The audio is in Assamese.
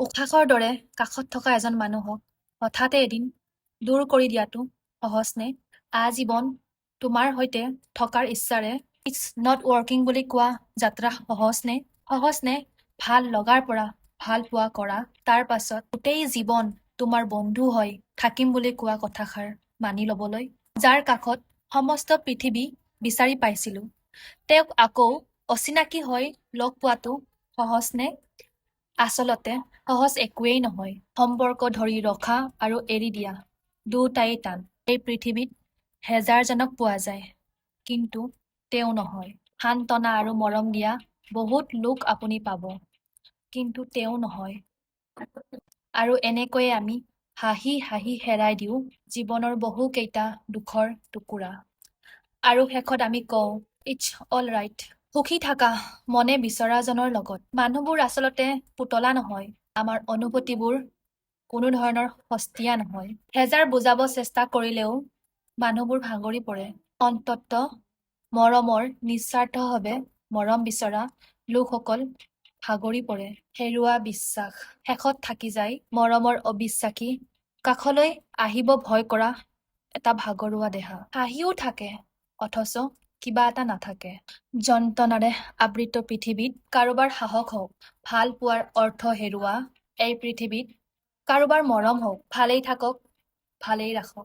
উশাহৰ দৰে কাষত থকা এজন মানুহক হঠাতে এদিন দূৰ কৰি দিয়াটো সহজ নে? আজীৱন তোমাৰ সৈতে থকাৰ ইচ্ছাৰে ইটছ নট ৱৰ্কিং বুলি কোৱা যাত্ৰা সহজ নে? সহজ নে ভাল লগাৰ পৰা ভাল পোৱা কৰা, তাৰ পাছত গোটেই জীৱন তোমাৰ বন্ধু হৈ থাকিম বুলি কোৱা কথাষাৰ মানি ল'বলৈ? যাৰ কাষত সমস্ত পৃথিৱী বিচাৰি পাইছিলো, তেওঁক আকৌ অচিনাকি হৈ লগ পোৱাটো সহজ নে? আচলতে সহজ একোৱেই নহয়। সম্পৰ্ক ধৰি ৰখা আৰু এৰি দিয়া দুটাই টান। এই পৃথিৱীত হেজাৰজনক পোৱা যায়, কিন্তু তেওঁ নহয়। সান্তনা আৰু মৰম দিয়া বহুত লোক আপুনি পাব, কিন্তু তেওঁ নহয়। আৰু এনেকৈয়ে আমি হাঁহি হাঁহি হেৰাই দিওঁ জীৱনৰ বহুকেইটা দুখৰ টুকুৰা। আৰু শেষত আমি কওঁ ইটছ অল ৰাইট। সুখী থাকা মনে বিচৰাজনৰ লগত। মানুহবোৰ আচলতে পুতলা নহয়। আমাৰ অনুভূতিবোৰ কোনো ধৰণৰ সস্তীয়া নহয়। হেজাৰ বুজাব চেষ্টা কৰিলেও মানুহবোৰ ভাগৰি পৰে। অন্ততঃ মৰমৰ নিস্বাৰ্থভাৱে মৰম বিচৰা লোকসকল ভাগৰি পৰে। হেৰুৱা বিশ্বাস। শেষত থাকি যায় মৰমৰ অবিশ্বাসী, কাষলৈ আহিব ভয় কৰা এটা ভাগৰুৱা দেহা। হাঁহিও থাকে, অথচ কিবা এটা নাথাকে। যন্ত্ৰণাৰে আবৃত পৃথিৱীত কাৰোবাৰ সাহস হওক ভাল পোৱাৰ অৰ্থ হেৰুৱা এই পৃথিৱীত কাৰোবাৰ মৰম হওক ভালেই থাকক, ভালেই ৰাখক।